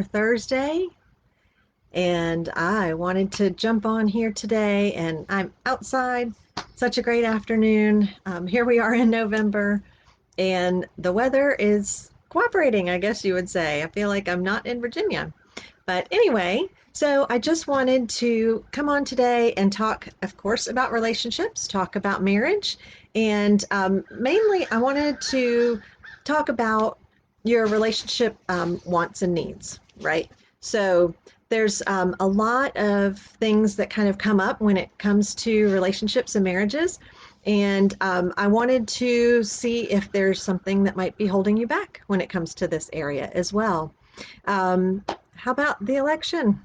Thursday, and I wanted to jump on here today, and I'm outside. Such a great afternoon. Here we are in November, and the weather is cooperating, I guess you would say. I feel like I'm not in Virginia. But anyway, so I just wanted to come on today and talk, of course, about relationships, talk about marriage, and mainly I wanted to talk about your relationship wants and needs, right? So there's a lot of things that kind of come up when it comes to relationships and marriages. And I wanted to see if there's something that might be holding you back when it comes to this area as well. Um, how about the election?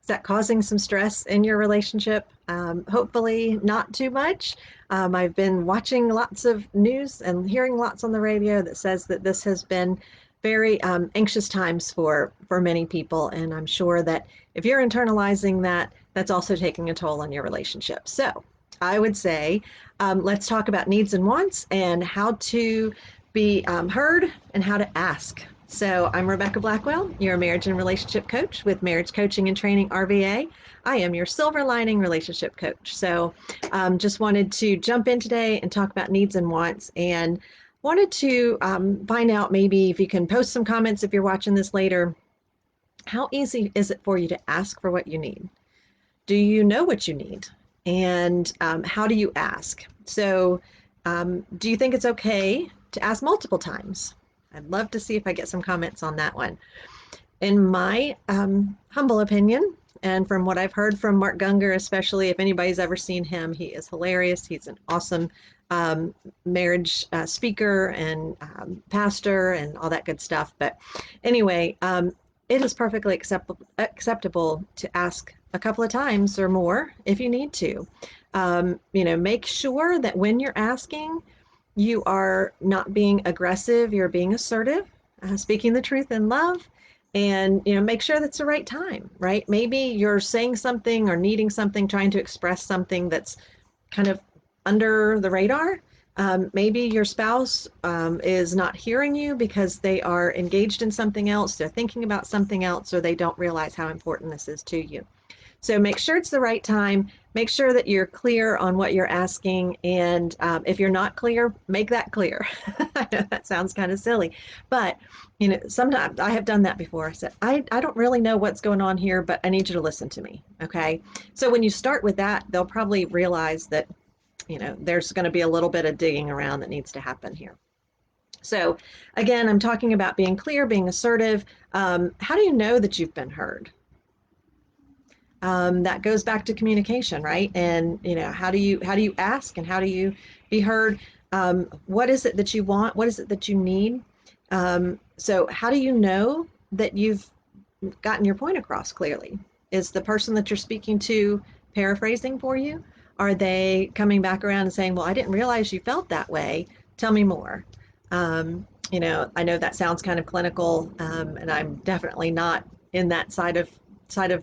Is that causing some stress in your relationship? Hopefully, not too much. I've been watching lots of news and hearing lots on the radio that says that this has been very anxious times for many people, and I'm sure that if you're internalizing that, that's also taking a toll on your relationship. So, I would say let's talk about needs and wants and how to be heard and how to ask. So, I'm Rebecca Blackwell, your marriage and relationship coach with Marriage Coaching and Training RVA. I am your silver lining relationship coach. So, just wanted to jump in today and talk about needs and wants, and wanted to find out maybe if you can post some comments if you're watching this later. How easy is it for you to ask for what you need? Do you know what you need? And how do you ask? So, do you think it's okay to ask multiple times? I'd love to see if I get some comments on that one. In my humble opinion, and from what I've heard from Mark Gungor, especially if anybody's ever seen him, he is hilarious. He's an awesome um, marriage speaker and pastor and all that good stuff. But anyway, it is perfectly acceptable to ask a couple of times or more if you need to. Make sure that when you're asking, you are not being aggressive, you're being assertive, speaking the truth in love, and make sure that's the right time, right? Maybe you're saying something or needing something, trying to express something that's kind of under the radar. Maybe your spouse is not hearing you because they are engaged in something else, they're thinking about something else, or they don't realize how important this is to you. So make sure it's the right time. Make sure that you're clear on what you're asking. And if you're not clear, make that clear. I know that sounds kind of silly, but sometimes I have done that before. I said, I don't really know what's going on here, but I need you to listen to me. Okay. So when you start with that, they'll probably realize that, there's going to be a little bit of digging around that needs to happen here. So again, I'm talking about being clear, being assertive. How do you know that you've been heard? That goes back to communication, right? And how do you ask and how do you be heard? What is it that you want? What is it that you need? So how do you know that you've gotten your point across clearly? Is the person that you're speaking to paraphrasing for you? Are they coming back around and saying, well, I didn't realize you felt that way. Tell me more. I know that sounds kind of clinical, and I'm definitely not in that side of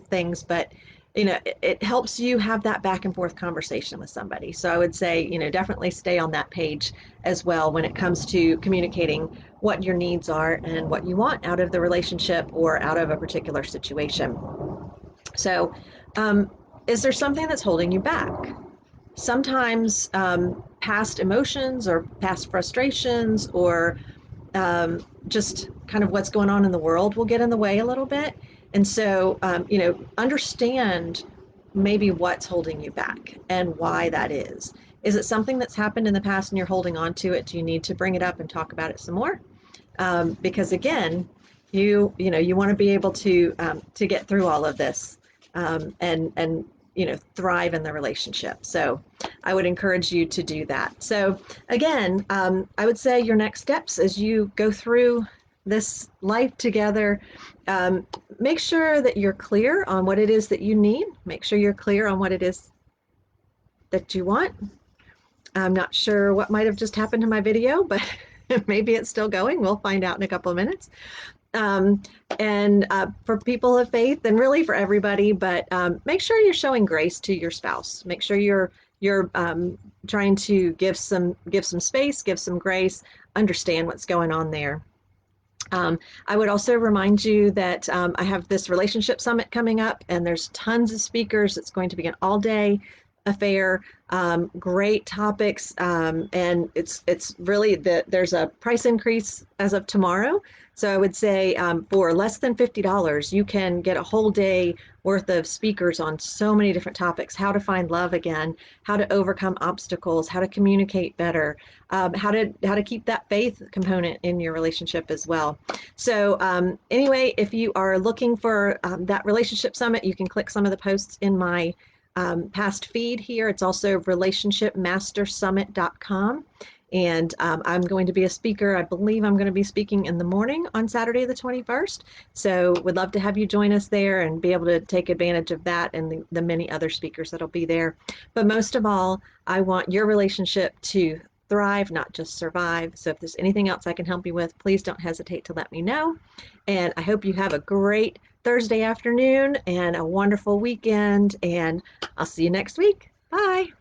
things, but it helps you have that back and forth conversation with somebody. So I would say, definitely stay on that page as well when it comes to communicating what your needs are and what you want out of the relationship or out of a particular situation. So, um, is there something that's holding you back? Sometimes past emotions or past frustrations or just kind of what's going on in the world will get in the way a little bit. And so, understand maybe what's holding you back and why that is. Is it something that's happened in the past and you're holding on to it? Do you need to bring it up and talk about it some more? Because again, you want to be able to get through all of this and thrive in the relationship. So I would encourage you to do that. So again, I would say your next steps as you go through this life together, um, make sure that you're clear on what it is that you need. Make sure you're clear on what it is that you want. I'm not sure what might have just happened to my video, but maybe it's still going. We'll find out in a couple of minutes. Um, and for people of faith, and really for everybody, but make sure you're showing grace to your spouse. Make sure you're trying to give some space, give some grace, understand what's going on there. I would also remind you that I have this relationship summit coming up, and there's tons of speakers. It's going to be an all-day affair, great topics, and it's really there's a price increase as of tomorrow. So I would say for less than $50, you can get a whole day worth of speakers on so many different topics: how to find love again, how to overcome obstacles, how to communicate better, how to keep that faith component in your relationship as well. So anyway, if you are looking for that relationship summit, you can click some of the posts in my past feed here. It's also relationshipmastersummit.com. And I'm going to be a speaker. I believe I'm going to be speaking in the morning on Saturday, the 21st. So would love to have you join us there and be able to take advantage of that and the many other speakers that'll be there. But most of all, I want your relationship to thrive, not just survive. So if there's anything else I can help you with, please don't hesitate to let me know. And I hope you have a great Thursday afternoon and a wonderful weekend. And I'll see you next week. Bye.